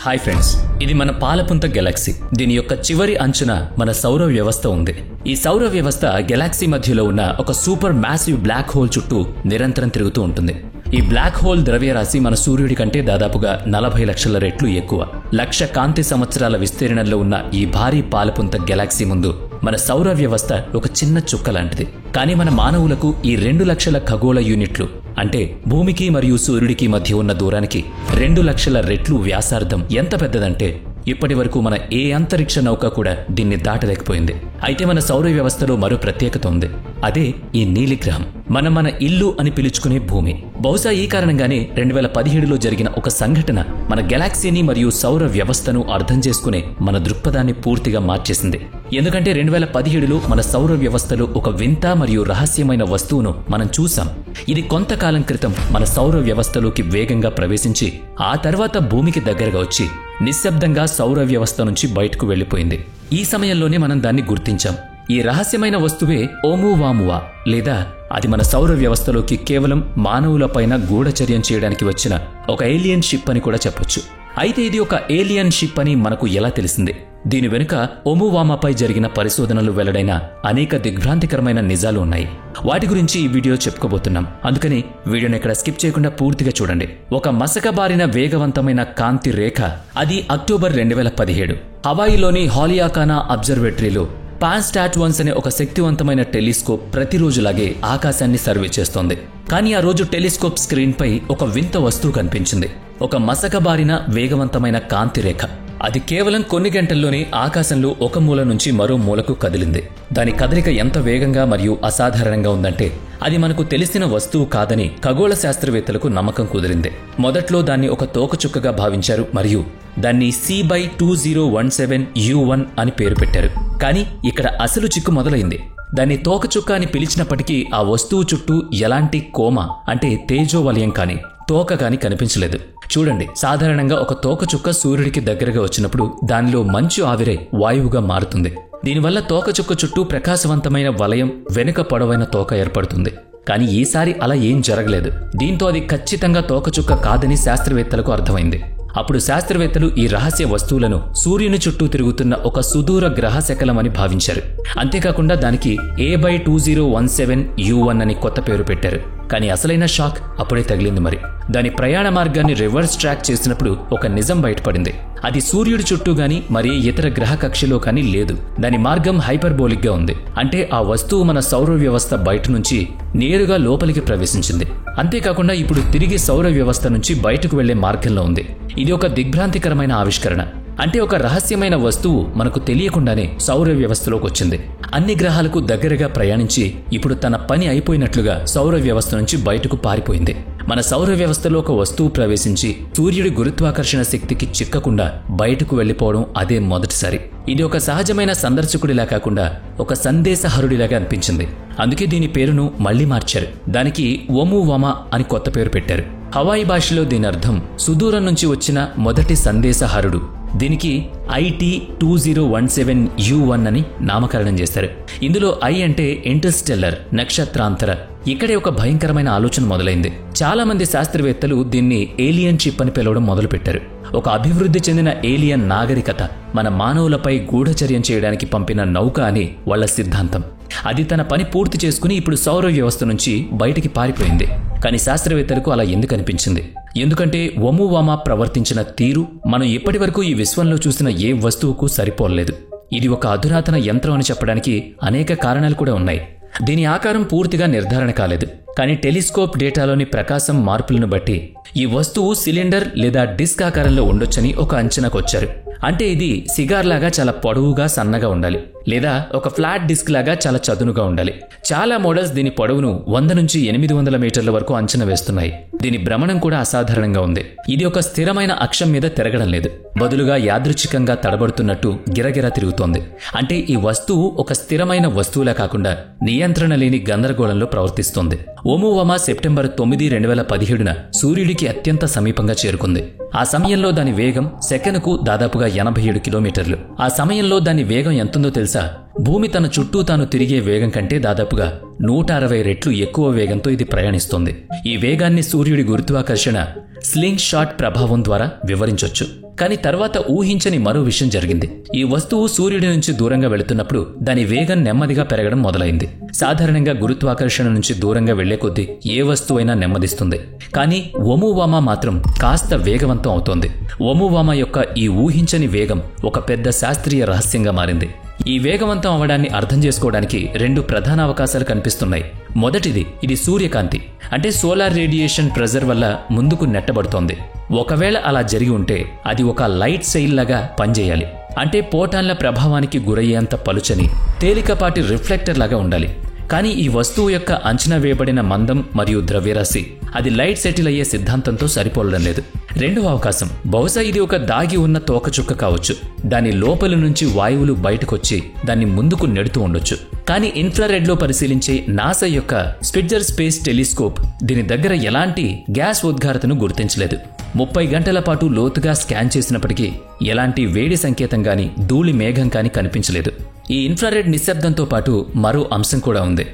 Hi friends, ఇది మన పాలపుంత Galaxy. దీని యొక్క చివరి అంచున మన సౌర వ్యవస్థ ఉంది. ఈ సౌర వ్యవస్థ గెలాక్సీ మధ్యలో ఉన్న ఒక సూపర్ మ్యాసివ్ బ్లాక్ హోల్ చుట్టూ నిరంతరం తిరుగుతూ ఉంటుంది. ఈ బ్లాక్ హోల్ ద్రవ్యరాశి మన సూర్యుడి కంటే దాదాపుగా 40 లక్షల రెట్లు ఎక్కువ. 1,00,000 కాంతి సంవత్సరాల విస్తీర్ణంలో ఉన్న ఈ భారీ పాలపుంత గెలాక్సీ ముందు మన సౌర వ్యవస్థ ఒక చిన్న చుక్క లాంటిది. కానీ మన మానవులకు ఈ 2 లక్షల ఖగోళ యూనిట్లు అంటే భూమికి మరియు సూర్యుడికి మధ్య ఉన్న దూరానికి 2 లక్షల రెట్లు వ్యాసార్థం ఎంత పెద్దదంటే ఇప్పటి వరకు మన ఏ అంతరిక్ష నౌక కూడా దీన్ని దాటలేకపోయింది. అయితే మన సౌర వ్యవస్థలో మరో ప్రత్యేకత ఉంది. అదే ఈ నీలిగ్రహం, మన ఇల్లు అని పిలుచుకునే భూమి. బహుశా ఈ కారణంగానే 2017లో జరిగిన ఒక సంఘటన మన గెలాక్సీని మరియు సౌర వ్యవస్థను అర్థం చేసుకునే మన దృక్పథాన్ని పూర్తిగా మార్చేసింది. ఎందుకంటే 2017లో మన సౌర వ్యవస్థలో ఒక వింత మరియు రహస్యమైన వస్తువును మనం చూసాం. ఇది కొంతకాలం క్రితం మన సౌర వ్యవస్థలోకి వేగంగా ప్రవేశించి ఆ తర్వాత భూమికి దగ్గరగా వచ్చి నిశ్శబ్దంగా సౌర వ్యవస్థ నుంచి బయటకు వెళ్లిపోయింది. ఈ సమయంలోనే మనం దాన్ని గుర్తించాం. ఈ రహస్యమైన వస్తువే ఓమువామువా, లేదా అది మన సౌర వ్యవస్థలోకి కేవలం మానవులపైన గూఢచర్యం చేయడానికి వచ్చిన ఒక ఏలియన్ షిప్ అని కూడా చెప్పొచ్చు. అయితే ఇది ఒక ఏలియన్ షిప్ అని మనకు ఎలా తెలిసింది? దీని వెనుక ఓమువామాపై జరిగిన పరిశోధనలు వెల్లడైన అనేక దిగ్భ్రాంతికరమైన నిజాలు ఉన్నాయి. వాటి గురించి ఈ వీడియో చెప్పుకోబోతున్నాం. అందుకని వీడియోని ఎక్కడ స్కిప్ చేయకుండా పూర్తిగా చూడండి. ఒక మసకబారిన వేగవంతమైన కాంతి రేఖ, అది అక్టోబర్ 2017 హవాయిలోని హాలియాకానా అబ్జర్వేటరీలో పాన్స్టాట్-1 అనే ఒక శక్తివంతమైన టెలిస్కోప్ ప్రతిరోజులాగే ఆకాశాన్ని సర్వే చేస్తోంది. కానీ ఆ రోజు టెలిస్కోప్ స్క్రీన్ పై ఒక వింత వస్తువు కనిపించింది. ఒక మసకబారిన వేగవంతమైన కాంతి రేఖ. అది కేవలం కొన్ని గంటల్లోనే ఆకాశంలో ఒక మూల నుంచి మరో మూలకు కదిలింది. దాని కదలిక ఎంత వేగంగా మరియు అసాధారణంగా ఉందంటే అది మనకు తెలిసిన వస్తువు కాదని ఖగోళ శాస్త్రవేత్తలకు నమ్మకం కుదిరింది. మొదట్లో దాన్ని ఒక తోకచుక్కగా భావించారు మరియు దాన్ని C/2017U1 అని పేరు పెట్టారు. కానీ ఇక్కడ అసలు చిక్కు మొదలైంది. దాన్ని తోకచుక్క అని పిలిచినప్పటికీ ఆ వస్తువు చుట్టూ ఎలాంటి కోమ అంటే తేజోవలయం కానీ తోక గాని కనిపించలేదు. చూడండి, సాధారణంగా ఒక తోకచుక్క సూర్యుడికి దగ్గరగా వచ్చినప్పుడు దానిలో మంచు ఆవిరై వాయువుగా మారుతుంది. దీనివల్ల తోకచుక్క చుట్టూ ప్రకాశవంతమైన వలయం, వెనుక పొడవైన తోక ఏర్పడుతుంది. కానీ ఈసారి అలా ఏం జరగలేదు. దీంతో అది ఖచ్చితంగా తోకచుక్క కాదని శాస్త్రవేత్తలకు అర్థమైంది. అప్పుడు శాస్త్రవేత్తలు ఈ రహస్య వస్తువులను సూర్యుని చుట్టూ తిరుగుతున్న ఒక సుదూర గ్రహ శకలమని భావించారు. అంతేకాకుండా దానికి A/2017U1 అని కొత్త పేరు పెట్టారు. కానీ అసలైన షాక్ అప్పుడే తగిలింది. మరి దాని ప్రయాణ మార్గాన్ని రివర్స్ ట్రాక్ చేసినప్పుడు ఒక నిజం బయటపడింది. అది సూర్యుడి చుట్టూ గాని మరే ఇతర గ్రహ కక్షలో కానీ లేదు. దాని మార్గం హైపర్బోలిక్ గా ఉంది. అంటే ఆ వస్తువు మన సౌర వ్యవస్థ బయట నుంచి నేరుగా లోపలికి ప్రవేశించింది. అంతేకాకుండా ఇప్పుడు తిరిగి సౌర వ్యవస్థ నుంచి బయటకు వెళ్లే మార్గంలో ఉంది. ఇది ఒక దిగ్భ్రాంతికరమైన ఆవిష్కరణ. అంటే ఒక రహస్యమైన వస్తువు మనకు తెలియకుండానే సౌర వ్యవస్థలోకి వచ్చింది. అన్ని గ్రహాలకు దగ్గరగా ప్రయాణించి ఇప్పుడు తన పని అయిపోయినట్లుగా సౌర వ్యవస్థ నుంచి బయటకు పారిపోయింది. మన సౌర వ్యవస్థలో ఒక వస్తువు ప్రవేశించి సూర్యుడి గురుత్వాకర్షణ శక్తికి చిక్కకుండా బయటకు వెళ్లిపోవడం అదే మొదటిసారి. ఇది ఒక సహజమైన సందర్శకుడిలా కాకుండా ఒక సందేశహరుడిలాగా అనిపించింది. అందుకే దీని పేరును మళ్లీ మార్చారు. దానికి ఓమువామా అని కొత్త పేరు పెట్టారు. హవాయి భాషలో దీని అర్థం సుదూరం నుంచి వచ్చిన మొదటి సందేశహరుడు. దీనికి IT/2017U1 అని నామకరణం చేశారు. ఇందులో I అంటే ఇంటర్స్టెల్లర్, నక్షత్రాంతర. ఇక్కడే ఒక భయంకరమైన ఆలోచన మొదలైంది. చాలా మంది శాస్త్రవేత్తలు దీన్ని ఏలియన్ షిప్ అని పిలవడం మొదలుపెట్టారు. ఒక అభివృద్ధి చెందిన ఏలియన్ నాగరికత మన మానవులపై గూఢచర్యం చేయడానికి పంపిన నౌక అని వాళ్ల సిద్ధాంతం. అది తన పని పూర్తి చేసుకుని ఇప్పుడు సౌర వ్యవస్థ నుంచి బయటికి పారిపోయింది. కానీ శాస్త్రవేత్తలకు అలా ఎందుకు అనిపించింది? ఎందుకంటే ఓమువామా ప్రవర్తించిన తీరు మనం ఇప్పటి వరకు ఈ విశ్వంలో చూసిన ఏ వస్తువుకు సరిపోలేదు. ఇది ఒక అధునాతన యంత్రం అని చెప్పడానికి అనేక కారణాలు కూడా ఉన్నాయి. దీని ఆకారం పూర్తిగా నిర్ధారణ కాలేదు. కానీ టెలిస్కోప్ డేటాలోని ప్రకాశం మార్పులను బట్టి ఈ వస్తువు సిలిండర్ లేదా డిస్క్ ఆకారంలో ఉండొచ్చని ఒక అంచనాకు వచ్చారు. అంటే ఇది సిగార్ లాగా చాలా పొడవుగా సన్నగా ఉండాలి, లేదా ఒక ఫ్లాట్ డిస్క్ లాగా చాలా చదునుగా ఉండాలి. చాలా మోడల్స్ దీని పొడవును 100 నుంచి 800 మీటర్ల వరకు అంచనా వేస్తున్నాయి. దీని భ్రమణం కూడా అసాధారణంగా ఉంది. ఇది ఒక స్థిరమైన అక్షం మీద తిరగడం లేదు, బదులుగా యాదృచ్ఛికంగా తడబడుతున్నట్టు గిరగిరా తిరుగుతోంది. అంటే ఈ వస్తువు ఒక స్థిరమైన వస్తువులా కాకుండా నియంత్రణ లేని గందరగోళంలో ప్రవర్తిస్తోంది. ఓమువామా సెప్టెంబర్ 9, 2017న సూర్యుడికి అత్యంత సమీపంగా చేరుకుంది. ఆ సమయంలో దాని వేగం సెకనుకు దాదాపుగా 87 కిలోమీటర్లు. ఆ సమయంలో దాని వేగం ఎంతుందో తెలుసా? భూమి తన చుట్టూ తాను తిరిగే వేగం కంటే దాదాపుగా 160 రెట్లు ఎక్కువ వేగంతో ఇది ప్రయాణిస్తోంది. ఈ వేగాన్ని సూర్యుడి గురుత్వాకర్షణ స్లింగ్ షాట్ ప్రభావం ద్వారా వివరించొచ్చు. కానీ తర్వాత ఊహించని మరో విషయం జరిగింది. ఈ వస్తువు సూర్యుడి నుంచి దూరంగా వెళుతున్నప్పుడు దాని వేగం నెమ్మదిగా పెరగడం మొదలైంది. సాధారణంగా గురుత్వాకర్షణ నుంచి దూరంగా వెళ్లే కొద్దీ ఏ వస్తువైనా నెమ్మదిస్తుంది. కానీ ఒమువామా మాత్రం కాస్త వేగవంతం అవుతోంది. ఒమువామా యొక్క ఈ ఊహించని వేగం ఒక పెద్ద శాస్త్రీయ రహస్యంగా మారింది. ఈ వేగవంతం అవడాన్ని అర్థం చేసుకోవడానికి 2 ప్రధాన అవకాశాలు కనిపిస్తున్నాయి. మొదటిది, ఇది సూర్యకాంతి అంటే సోలార్ రేడియేషన్ ప్రెజర్ వల్ల ముందుకు నెట్టబడుతోంది. ఒకవేళ అలా జరిగి ఉంటే అది ఒక లైట్ సెయిల్ లాగా పనిచేయాలి. అంటే పోటాన్ల ప్రభావానికి గురయ్యేంత పలుచని తేలికపాటి రిఫ్లెక్టర్ లాగా ఉండాలి. కానీ ఈ వస్తువు యొక్క అంచనా వేయబడిన మందం మరియు ద్రవ్యరాశి అది లైట్ సెటిల్ అయ్యే సిద్ధాంతంతో సరిపోలడం లేదు. రెండవ అవకాశం, బహుశా ఇది ఒక దాగి ఉన్న తోకచుక్క కావచ్చు. దాని లోపలి నుంచి వాయువులు బయటకొచ్చి దాన్ని ముందుకు నెడుతూ ఉండొచ్చు. కానీ ఇన్ఫ్రారెడ్లో పరిశీలించే నాసా యొక్క స్పిట్జర్ స్పేస్ టెలిస్కోప్ దీని దగ్గర ఎలాంటి గ్యాస్ ఉద్గారతను గుర్తించలేదు. 30 గంటల పాటు లోతుగా స్కాన్ చేసినప్పటికీ ఎలాంటి వేడి సంకేతం గాని ధూళి మేఘం కాని కనిపించలేదు. ఈ ఇన్ఫ్రారెడ్ నిశ్శబ్దంతో పాటు మరో అంశం కూడా ఉంది.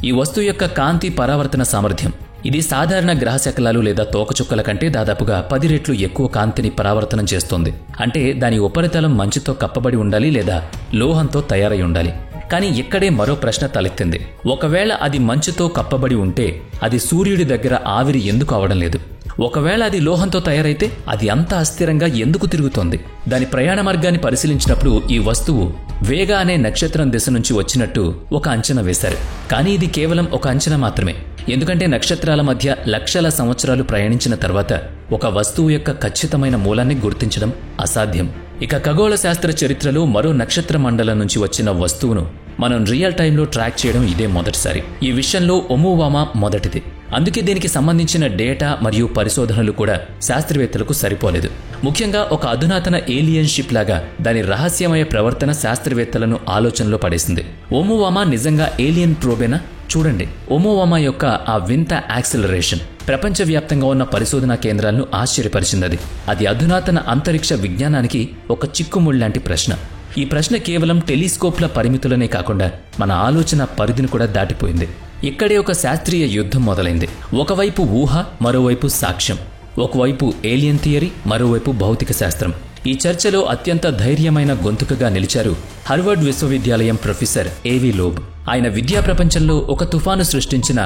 ఈ వస్తువు యొక్క కాంతి పరావర్తన సామర్థ్యం. ఇది సాధారణ గ్రహశకలాలు లేదా తోకచుక్కల కంటే దాదాపుగా 10 రెట్లు ఎక్కువ కాంతిని పరావర్తనం చేస్తోంది. అంటే దాని ఉపరితలం మంచుతో కప్పబడి ఉండాలి లేదా లోహంతో తయారై ఉండాలి. కానీ ఇక్కడే మరో ప్రశ్న తలెత్తింది. ఒకవేళ అది మంచుతో కప్పబడి ఉంటే అది సూర్యుడి దగ్గర ఆవిరి ఎందుకు అవడం లేదు? ఒకవేళ అది లోహంతో తయారైతే అది అంత అస్థిరంగా ఎందుకు తిరుగుతోంది? దాని ప్రయాణ మార్గాన్ని పరిశీలించినప్పుడు ఈ వస్తువు వేగా అనే నక్షత్రం దిశ నుంచి వచ్చినట్టు ఒక అంచనా వేశారు. కానీ ఇది కేవలం ఒక అంచనా మాత్రమే. ఎందుకంటే నక్షత్రాల మధ్య లక్షల సంవత్సరాలు ప్రయాణించిన తర్వాత ఒక వస్తువు యొక్క ఖచ్చితమైన మూలాన్ని గుర్తించడం అసాధ్యం. ఇక ఖగోళ శాస్త్ర చరిత్రలో మరో నక్షత్ర మండలం నుంచి వచ్చిన వస్తువును మనం రియల్ టైంలో ట్రాక్ చేయడం ఇదే మొదటిసారి. ఈ విషయంలో ఒమువామా మొదటిది. అందుకే దీనికి సంబంధించిన డేటా మరియు పరిశోధనలు కూడా శాస్త్రవేత్తలకు సరిపోలేదు. ముఖ్యంగా ఒక అధునాతన ఏలియన్ షిప్ లాగా దాని రహస్యమయ ప్రవర్తన శాస్త్రవేత్తలను ఆలోచనలో పడేసింది. ఒమువామా నిజంగా ఏలియన్ ప్రోబేనా? చూడండి, ఒమువామా యొక్క ఆ వింత యాక్సిలరేషన్ ప్రపంచవ్యాప్తంగా ఉన్న పరిశోధనా కేంద్రాలను ఆశ్చర్యపరిచింది. అది అధునాతన అంతరిక్ష విజ్ఞానానికి ఒక చిక్కుముళ్లాంటి ప్రశ్న. ఈ ప్రశ్న కేవలం టెలిస్కోప్ల పరిమితులనే కాకుండా మన ఆలోచన పరిధిని కూడా దాటిపోయింది. ఇక్కడే ఒక శాస్త్రీయ యుద్ధం మొదలైంది. ఒకవైపు ఊహ, మరోవైపు సాక్ష్యం. ఒకవైపు ఏలియన్ థియరీ, మరోవైపు భౌతిక శాస్త్రం. ఈ చర్చలో అత్యంత ధైర్యమైన గొంతుకగా నిలిచారు హార్వర్డ్ విశ్వవిద్యాలయం ప్రొఫెసర్ ఏవి లోబ్. ఆయన విద్యా ప్రపంచంలో ఒక తుఫాను సృష్టించిన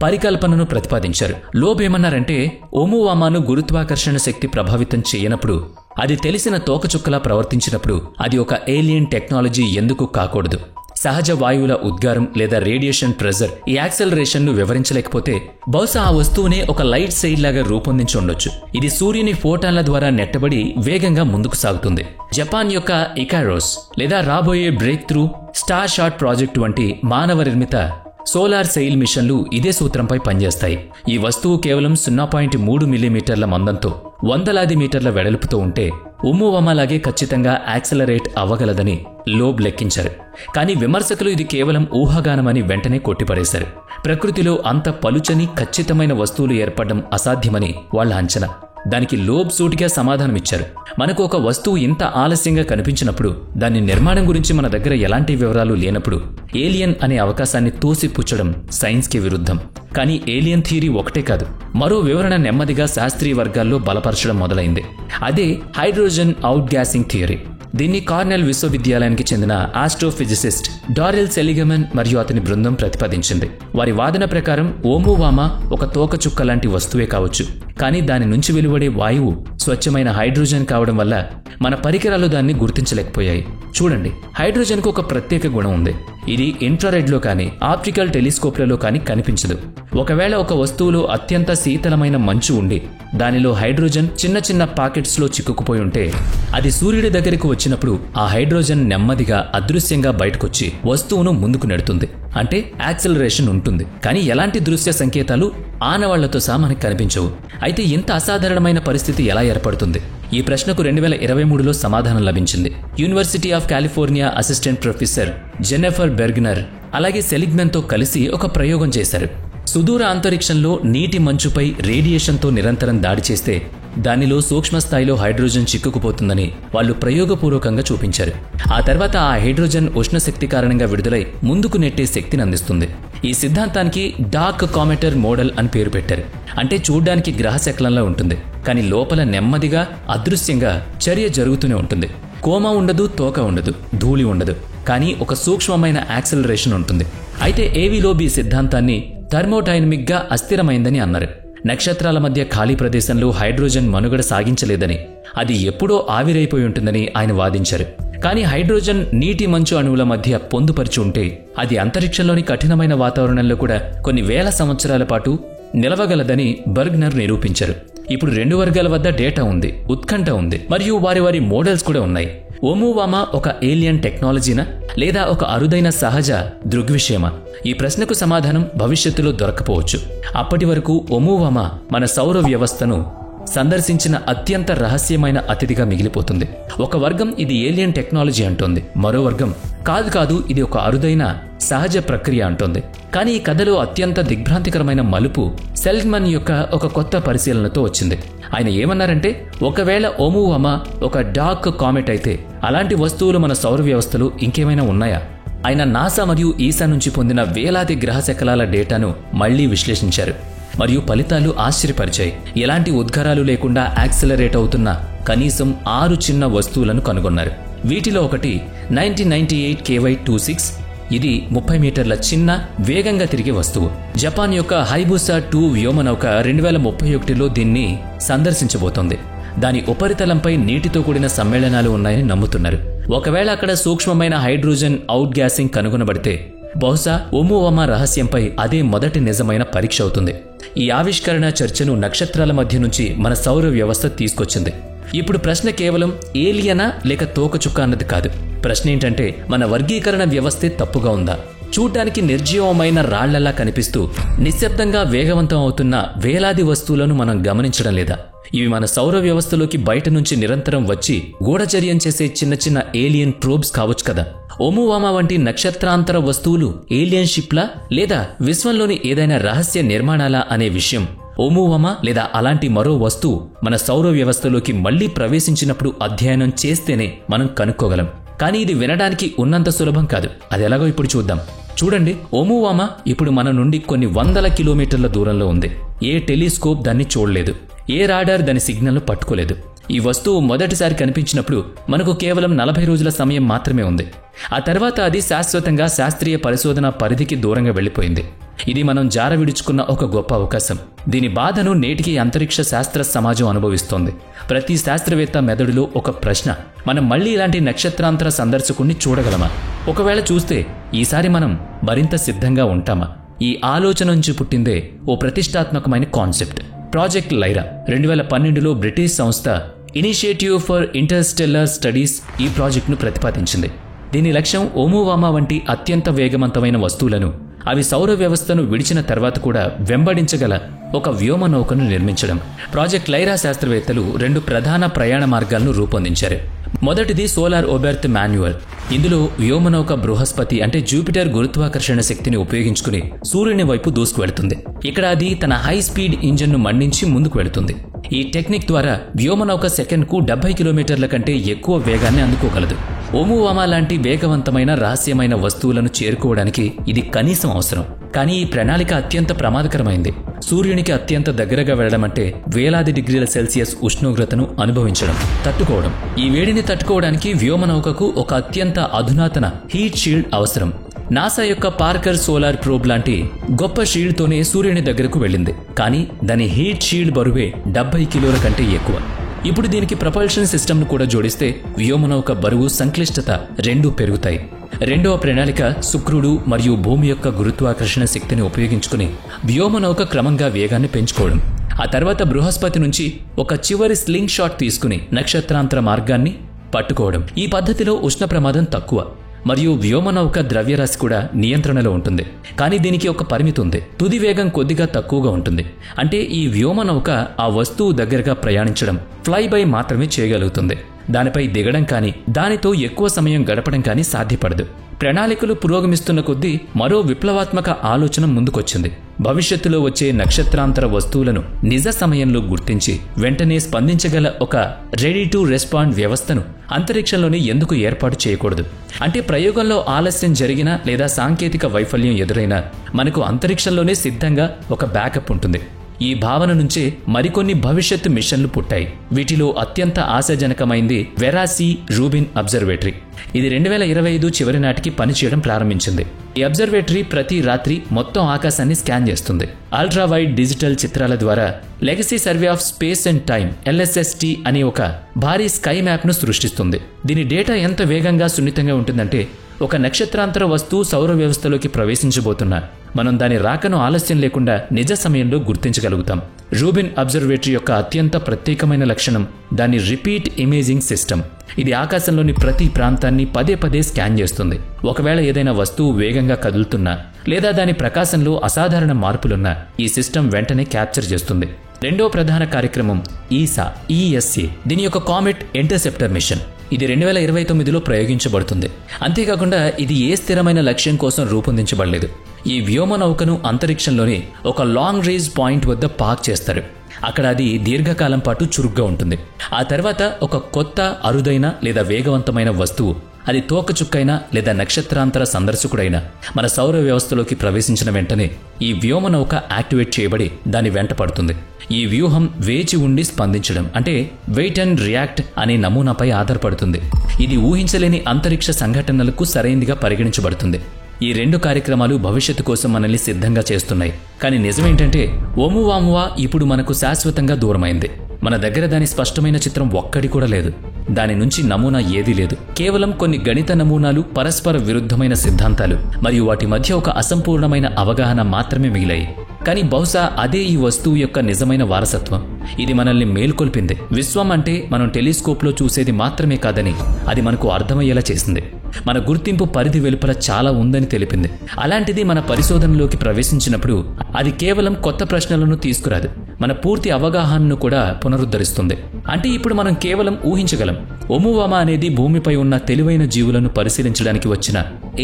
పరికల్పనను ప్రతిపాదించారు. లోబ్ ఏమన్నారంటే, ఒమువామాను గురుత్వాకర్షణ శక్తి ప్రభావితం చేయనప్పుడు, అది తెలిసిన తోకచుక్కలా ప్రవర్తించినప్పుడు అది ఒక ఏలియన్ టెక్నాలజీ ఎందుకు కాకూడదు? సహజ వాయువుల ఉద్గారం లేదా రేడియేషన్ ప్రెజర్ ఈ యాక్సెలరేషన్ ను వివరించలేకపోతే బహుశా ఆ వస్తువునే ఒక లైట్ సెయిల్ లాగా రూపొందించి ఉండొచ్చు. ఇది సూర్యుని ఫోటాన్ల ద్వారా నెట్టబడి వేగంగా ముందుకు సాగుతుంది. జపాన్ యొక్క ఇకారోస్ లేదా రాబోయే break through star shot project వంటి మానవ నిర్మిత సోలార్ సెయిల్ మిషన్లు ఇదే సూత్రంపై పనిచేస్తాయి. ఈ వస్తువు కేవలం 0.3 మిల్లీమీటర్ల మందంతో వందలాది మీటర్ల వెడల్పుతో ఉంటే ఒమువామాలాగే ఖచ్చితంగా యాక్సెలరేట్ అవ్వగలదని లోబ్ లెక్కించారు. కానీ విమర్శకులు ఇది కేవలం ఊహాగానమని వెంటనే కొట్టిపడేశారు. ప్రకృతిలో అంత పలుచని ఖచ్చితమైన వస్తువులు ఏర్పడడం అసాధ్యమని వాళ్ల అంచనా. దానికి లోబ్ సూటిగా సమాధానమిచ్చారు. మనకు ఒక వస్తువు ఇంత ఆలస్యంగా కనిపించినప్పుడు, దాని నిర్మాణం గురించి మన దగ్గర ఎలాంటి వివరాలు లేనప్పుడు ఏలియన్ అనే అవకాశాన్ని తోసిపుచ్చడం సైన్స్కి విరుద్ధం. కానీ ఏలియన్ థియరీ ఒకటే కాదు, మరో వివరణ నెమ్మదిగా శాస్త్రీయ వర్గాల్లో బలపరచడం మొదలైంది. అదే హైడ్రోజన్ అవుట్ గ్యాసింగ్ థియరీ. దీన్ని కార్నెల్ విశ్వవిద్యాలయానికి చెందిన ఆస్ట్రోఫిజిసిస్ట్ డారెల్ సెలిగమన్ మరియు అతని బృందం ప్రతిపాదించింది. వారి వాదన ప్రకారం ఒమువామా ఒక తోకచుక్క లాంటి వస్తువే కావచ్చు, కానీ దాని నుంచి వెలువడే వాయువు స్వచ్ఛమైన హైడ్రోజన్ కావడం వల్ల మన పరికరాలు దాన్ని గుర్తించలేకపోయాయి. చూడండి, హైడ్రోజన్కు ఒక ప్రత్యేక గుణం ఉంది. ఇది ఇన్ఫ్రారెడ్లో కానీ ఆప్టికల్ టెలిస్కోప్లలో కానీ కనిపించదు. ఒకవేళ ఒక వస్తువులో అత్యంత శీతలమైన మంచు ఉండి దానిలో హైడ్రోజన్ చిన్న చిన్న పాకెట్స్లో చిక్కుకుపోయి ఉంటే, అది సూర్యుడి దగ్గరకు వచ్చినప్పుడు ఆ హైడ్రోజన్ నెమ్మదిగా అదృశ్యంగా బయటకొచ్చి వస్తువును ముందుకు నెడుతుంది. అంటే యాక్సిలరేషన్ ఉంటుంది, కానీ ఎలాంటి దృశ్య సంకేతాలు ఆనవాళ్లతో సహా మనకు కనిపించవు. అయితే ఇంత అసాధారణమైన పరిస్థితి ఎలా ఏర్పడుతుంది? ఈ ప్రశ్నకు 2023లో సమాధానం లభించింది. University of California assistant professor Jennifer Bergner అలాగే సెలిగ్మెన్తో కలిసి ఒక ప్రయోగం చేశారు. సుదూర అంతరిక్షంలో నీటి మంచుపై రేడియేషన్తో నిరంతరం దాడి చేస్తే దానిలో సూక్ష్మస్థాయిలో హైడ్రోజన్ చిక్కుకుపోతుందని వాళ్ళు ప్రయోగపూర్వకంగా చూపించారు. ఆ తర్వాత ఆ హైడ్రోజన్ ఉష్ణశక్తి కారణంగా విడుదలై ముందుకు నెట్టే శక్తిని అందిస్తుంది. ఈ సిద్ధాంతానికి డార్క్ కామెటర్ మోడల్ అని పేరు పెట్టారు. అంటే చూడ్డానికి గ్రహశకలంలా ఉంటుంది, కానీ లోపల నెమ్మదిగా అదృశ్యంగా చర్య జరుగుతూనే ఉంటుంది. కోమ ఉండదు, తోక ఉండదు, ధూళి ఉండదు, కానీ ఒక సూక్ష్మమైన యాక్సిలరేషన్ ఉంటుంది. అయితే ఏవీలోబీ సిద్ధాంతాన్ని థర్మోడైనమిక్గా అస్థిరమైందని అన్నారు. నక్షత్రాల మధ్య ఖాళీ ప్రదేశంలో హైడ్రోజన్ మనుగడ సాగించలేదని, అది ఎప్పుడో ఆవిరైపోయి ఉంటుందని ఆయన వాదించారు. కానీ హైడ్రోజన్ నీటి మంచు అణువుల మధ్య పొందుపరిచి ఉంటే అది అంతరిక్షంలోని కఠినమైన వాతావరణంలో కూడా కొన్ని వేల సంవత్సరాల పాటు నిలవగలదని బర్గ్నర్ నిరూపించారు. ఇప్పుడు 2 వర్గాల వద్ద డేటా ఉంది, ఉత్కంఠ ఉంది, మరియు వారి మోడల్స్ కూడా ఉన్నాయి. ఓమువామా ఒక ఏలియన్ టెక్నాలజీనా లేదా ఒక అరుదైన సహజ దృగ్విషయమా? ఈ ప్రశ్నకు సమాధానం భవిష్యత్తులో దొరకపోవచ్చు. అప్పటి వరకు ఓమువామా మన సౌర వ్యవస్థను సందర్శించిన అత్యంత రహస్యమైన అతిథిగా మిగిలిపోతుంది. ఒక వర్గం ఇది ఏలియన్ టెక్నాలజీ అంటోంది, మరో వర్గం కాదు ఇది ఒక అరుదైన సహజ ప్రక్రియ అంటోంది. కానీ ఈ కథలో అత్యంత దిగ్భ్రాంతికరమైన మలుపు సెల్మన్ యొక్క ఒక కొత్త పరిశీలనతో వచ్చింది. ఆయన ఏమన్నారంటే, ఒకవేళ ఓమువామా ఒక డార్క్ కామెట్ అయితే అలాంటి వస్తువులు మన సౌర వ్యవస్థలో ఇంకేమైనా ఉన్నాయా? ఆయన నాసా మరియు ఈసా నుంచి పొందిన వేలాది గ్రహ శకలాల డేటాను మళ్లీ విశ్లేషించారు మరియు ఫలితాలు ఆశ్చర్యపరిచాయి. ఎలాంటి ఉద్గారాలు లేకుండా యాక్సిలరేట్ అవుతున్న కనీసం 6 చిన్న వస్తువులను కనుగొన్నారు. వీటిలో ఒకటి 1998 KY26. ఇది 30 మీటర్ల చిన్న వేగంగా తిరిగే వస్తువు. జపాన్ యొక్క హైబుసా 2 వ్యోమనౌక 2031లో దీన్ని సందర్శించబోతోంది. దాని ఉపరితలంపై నీటితో కూడిన సమ్మేళనాలు ఉన్నాయని నమ్ముతున్నారు. ఒకవేళ అక్కడ సూక్ష్మమైన హైడ్రోజన్ అవుట్ గ్యాసింగ్ కనుగొనబడితే బహుశా ఓమువామా రహస్యంపై అదే మొదటి నిజమైన పరీక్ష అవుతుంది. ఈ ఆవిష్కరణ చర్చను నక్షత్రాల మధ్య నుంచి మన సౌర వ్యవస్థ తీసుకొచ్చింది. ఇప్పుడు ప్రశ్న కేవలం ఏలియనా లేక తోకచుక్క అన్నది కాదు. ప్రశ్న ఏంటంటే, మన వర్గీకరణ వ్యవస్థే తప్పుగా ఉందా? చూడ్డానికి నిర్జీవమైన రాళ్లలా కనిపిస్తూ నిశ్శబ్దంగా వేగవంతం అవుతున్న వేలాది వస్తువులను మనం గమనించడం లేదా? ఇవి మన సౌర వ్యవస్థలోకి బయట నుంచి నిరంతరం వచ్చి గూఢచర్యం చేసే చిన్న చిన్న ఏలియన్ ప్రోబ్స్ కావచ్చు కదా? ఓమువామా వంటి నక్షత్రాంతర వస్తువులు ఏలియన్ షిప్లా లేదా విశ్వంలోని ఏదైనా రహస్య నిర్మాణాలా అనే విషయం ఓమువామా లేదా అలాంటి మరో వస్తువు మన సౌర వ్యవస్థలోకి మళ్లీ ప్రవేశించినప్పుడు అధ్యయనం చేస్తేనే మనం కనుక్కోగలం. కానీ ఇది వినడానికి ఉన్నంత సులభం కాదు. అది ఎలాగో ఇప్పుడు చూద్దాం. చూడండి, ఓమువామా ఇప్పుడు మన నుండి కొన్ని వందల కిలోమీటర్ల దూరంలో ఉంది. ఏ టెలిస్కోప్ దాన్ని చూడలేదు, ఏ రాడార్ దాని సిగ్నల్ను పట్టుకోలేదు. ఈ వస్తువు మొదటిసారి కనిపించినప్పుడు మనకు కేవలం 40 రోజుల సమయం మాత్రమే ఉంది. ఆ తర్వాత అది శాశ్వతంగా శాస్త్రీయ పరిశోధన పరిధికి దూరంగా వెళ్లిపోయింది. ఇది మనం జార విడుచుకున్న ఒక గొప్ప అవకాశం. దీని బాధను నేటికి అంతరిక్ష శాస్త్ర సమాజం అనుభవిస్తోంది. ప్రతి శాస్త్రవేత్త మెదడులో ఒక ప్రశ్న: మనం మళ్లీ ఇలాంటి నక్షత్రాంతర సందర్శకుణ్ణి చూడగలమా? ఒకవేళ చూస్తే ఈసారి మనం మరింత సిద్ధంగా ఉంటామా? ఈ ఆలోచన నుంచి పుట్టిందే ఓ ప్రతిష్టాత్మకమైన కాన్సెప్ట్, ప్రాజెక్ట్ లైరా. 2012లో బ్రిటిష్ సంస్థ ఇనిషియేటివ్ ఫర్ ఇంటర్స్టెల్లార్ స్టడీస్ ఈ ప్రాజెక్టును ప్రతిపాదించింది. దీని లక్ష్యం ఓమువామా వంటి అత్యంత వేగవంతమైన వస్తువులను అవి సౌర వ్యవస్థను విడిచిన తర్వాత కూడా వెంబడించగల ఒక వ్యోమనౌకను నిర్మించడం. ప్రాజెక్ట్ లైరా శాస్త్రవేత్తలు 2 ప్రధాన ప్రయాణ మార్గాలను రూపొందించారు. మొదటిది సోలార్ ఓబెర్త్ మాన్యువల్. ఇందులో వ్యోమనౌక బృహస్పతి అంటే జూపిటర్ గురుత్వాకర్షణ శక్తిని ఉపయోగించుకుని సూర్యుని వైపు దూసుకువెళ్తుంది. ఇక్కడ అది తన హై స్పీడ్ ఇంజన్ను మండించి ముందుకు వెళుతుంది. ఈ టెక్నిక్ ద్వారా వ్యోమనౌక సెకండ్కు 70 కిలోమీటర్ల కంటే ఎక్కువ వేగాన్ని అందుకోగలదు. ఓమువామా లాంటి వేగవంతమైన రహస్యమైన వస్తువులను చేరుకోవడానికి ఇది కనీసం అవసరం. కానీ ఈ ప్రణాళిక అత్యంత ప్రమాదకరమైంది. సూర్యునికి అత్యంత దగ్గరగా వెళ్లడం అంటే వేలాది డిగ్రీల సెల్సియస్ ఉష్ణోగ్రతను అనుభవించడం, తట్టుకోవడం. ఈ వేడిని తట్టుకోవడానికి వ్యోమనౌకకు ఒక అత్యంత అధునాతన హీట్ షీల్డ్ అవసరం. నాసా యొక్క పార్కర్ సోలార్ ప్రోబ్ లాంటి గొప్ప షీల్డ్తోనే సూర్యుని దగ్గరకు వెళ్ళింది. కానీ దాని హీట్ షీల్డ్ బరువే 70 కిలోల కంటే ఎక్కువ. ఇప్పుడు దీనికి ప్రపల్షన్ సిస్టమ్ను కూడా జోడిస్తే వ్యోమనౌక బరువు, సంక్లిష్టత రెండూ పెరుగుతాయి. రెండవ ప్రణాళిక శుక్రుడు మరియు భూమి యొక్క గురుత్వాకర్షణ శక్తిని ఉపయోగించుకుని వ్యోమనౌక క్రమంగా వేగాన్ని పెంచుకోవడం. ఆ తర్వాత బృహస్పతి నుంచి ఒక చివరి స్లింగ్ షాట్ తీసుకుని నక్షత్రాంతర మార్గాన్ని పట్టుకోవడం. ఈ పద్ధతిలో ఉష్ణ ప్రమాదం తక్కువ మరియు వ్యోమనౌక ద్రవ్యరాశి కూడా నియంత్రణలో ఉంటుంది. కానీ దీనికి ఒక పరిమితి ఉంది. తుది వేగం కొద్దిగా తక్కువగా ఉంటుంది. అంటే ఈ వ్యోమనౌక ఆ వస్తువు దగ్గరగా ప్రయాణించడం, ఫ్లై బై మాత్రమే చేయగలుగుతుంది. దానిపై దిగడం కానీ దానితో ఎక్కువ సమయం గడపడం కానీ సాధ్యపడదు. ప్రణాళికలు పురోగమిస్తున్న కొద్దీ మరో విప్లవాత్మక ఆలోచన ముందుకొచ్చింది. భవిష్యత్తులో వచ్చే నక్షత్రాంతర వస్తువులను నిజ సమయంలో గుర్తించి వెంటనే స్పందించగల ఒక రెడీ టు రెస్పాండ్ వ్యవస్థను అంతరిక్షంలోనే ఎందుకు ఏర్పాటు చేయకూడదు? అంటే ప్రయోగంలో ఆలస్యం జరిగినా లేదా సాంకేతిక వైఫల్యం ఎదురైనా మనకు అంతరిక్షంలోనే సిద్ధంగా ఒక బ్యాకప్ ఉంటుంది. ఈ భావన నుంచే మరికొన్ని భవిష్యత్తు మిషన్లు పుట్టాయి. వీటిలో అత్యంత ఆశాజనకమైంది వెరాసీ రూబిన్ అబ్జర్వేటరీ. ఇది 2025 చివరి నాటికి పనిచేయడం ప్రారంభించింది. ఈ అబ్జర్వేటరీ ప్రతి రాత్రి మొత్తం ఆకాశాన్ని స్కాన్ చేస్తుంది. అల్ట్రా వైడ్ డిజిటల్ చిత్రాల ద్వారా legacy survey of space and time LSST అనే ఒక భారీ స్కై మ్యాప్ను సృష్టిస్తుంది. దీని డేటా ఎంత వేగంగా సున్నితంగా ఉంటుందంటే ఒక నక్షత్రాంతర వస్తువు సౌర వ్యవస్థలోకి ప్రవేశించబోతున్నా మనం దాని రాకను ఆలస్యం లేకుండా నిజ సమయంలో గుర్తించగలుగుతాం. రూబిన్ అబ్జర్వేటరీ యొక్క అత్యంత ప్రత్యేకమైన లక్షణం దాని రిపీట్ ఇమేజింగ్ సిస్టమ్. ఇది ఆకాశంలోని ప్రతి ప్రాంతాన్ని పదే పదే స్కాన్ చేస్తుంది. ఒకవేళ ఏదైనా వస్తువు వేగంగా కదులుతున్నా లేదా దాని ప్రకాశంలో అసాధారణ మార్పులున్నా ఈ సిస్టమ్ వెంటనే క్యాప్చర్ చేస్తుంది. రెండో ప్రధాన కార్యక్రమం ESA. దీని యొక్క కామెట్ ఇంటర్సెప్టర్ మిషన్. ఇది 2029లో ప్రయోగించబడుతుంది. అంతేకాకుండా ఇది ఏ స్థిరమైన లక్ష్యం కోసం రూపొందించబడలేదు. ఈ వ్యోమనౌకను అంతరిక్షంలోని ఒక లాంగ్ రేంజ్ పాయింట్ వద్ద పార్క్ చేస్తారు. అక్కడ అది దీర్ఘకాలం పాటు చురుగ్గా ఉంటుంది. ఆ తర్వాత ఒక కొత్త అరుదైన లేదా వేగవంతమైన వస్తువు, అది తోకచుక్కైనా లేదా నక్షత్రాంతర సందర్శకుడైనా మన సౌర వ్యవస్థలోకి ప్రవేశించిన వెంటనే ఈ వ్యోమనౌక యాక్టివేట్ చేయబడి దాని వెంట పడుతుంది. ఈ వ్యూహం వేచి ఉండి స్పందించడం అంటే వెయిట్ అండ్ రియాక్ట్ అనే నమూనాపై ఆధారపడుతుంది. ఇది ఊహించలేని అంతరిక్ష సంఘటనలకు సరైనదిగా పరిగణించబడుతుంది. ఈ రెండు కార్యక్రమాలు భవిష్యత్తు కోసం మనల్ని సిద్ధంగా చేస్తున్నాయి. కానీ నిజమేంటంటే ఓమువామువా ఇప్పుడు మనకు శాశ్వతంగా దూరమైంది. మన దగ్గర దాని స్పష్టమైన చిత్రం ఒక్కడి కూడా లేదు. దాని నుంచి నమూనా ఏదీ లేదు. కేవలం కొన్ని గణిత నమూనాలు, పరస్పర విరుద్ధమైన సిద్ధాంతాలు మరియు వాటి మధ్య ఒక అసంపూర్ణమైన అవగాహన మాత్రమే మిగిలాయి. కానీ బహుశా అదే ఈ వస్తువు యొక్క నిజమైన వారసత్వం. ఇది మనల్ని మేల్కొల్పింది. విశ్వం అంటే మనం టెలిస్కోప్లో చూసేది మాత్రమే కాదని అది మనకు అర్థమయ్యేలా చేసింది. మన గుర్తింపు పరిధి వెలుపల చాలా ఉందని తెలిపింది. అలాంటిది మన పరిశోధనలోకి ప్రవేశించినప్పుడు అది కేవలం కొత్త ప్రశ్నలను తీసుకురాదు, మన పూర్తి అవగాహనను కూడా పునరుద్ధరిస్తుంది. అంటే ఇప్పుడు మనం కేవలం ఊహించగలం. ఓమువామా అనేది భూమిపై ఉన్న తెలివైన జీవులను పరిశీలించడానికి వచ్చిన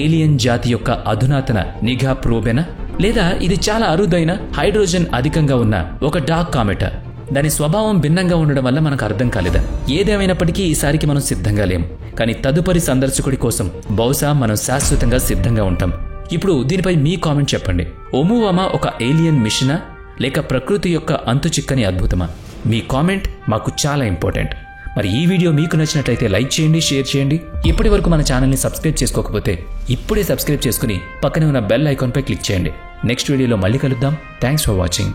ఏలియన్ జాతి యొక్క అధునాతన నిఘా ప్రోబేనా, లేదా ఇది చాలా అరుదైన హైడ్రోజన్ అధికంగా ఉన్న ఒక డార్క్ కామెటా? దాని స్వభావం భిన్నంగా ఉండడం వల్ల మనకు అర్థం కాలేదా? ఏదేమైనప్పటికీ ఈసారికి మనం సిద్ధంగా లేము. కానీ తదుపరి సందర్శకుడి కోసం బహుశా మనం శాశ్వతంగా సిద్ధంగా ఉంటాం. ఇప్పుడు దీనిపై మీ కామెంట్ చెప్పండి. ఓమువామా ఒక ఏలియన్ మిషనా లేక ప్రకృతి యొక్క అంతుచిక్కని అద్భుతమా? మీ కామెంట్ మాకు చాలా ఇంపార్టెంట్. మరి ఈ వీడియో మీకు నచ్చినట్లయితే లైక్ చేయండి, షేర్ చేయండి. ఇప్పటి వరకు మన ఛానల్ని సబ్స్క్రైబ్ చేసుకోకపోతే ఇప్పుడే సబ్స్క్రైబ్ చేసుకుని పక్కనే ఉన్న బెల్ ఐకాన్పై క్లిక్ చేయండి. నెక్స్ట్ వీడియోలో మళ్ళీ కలుద్దాం. Thanks for watching.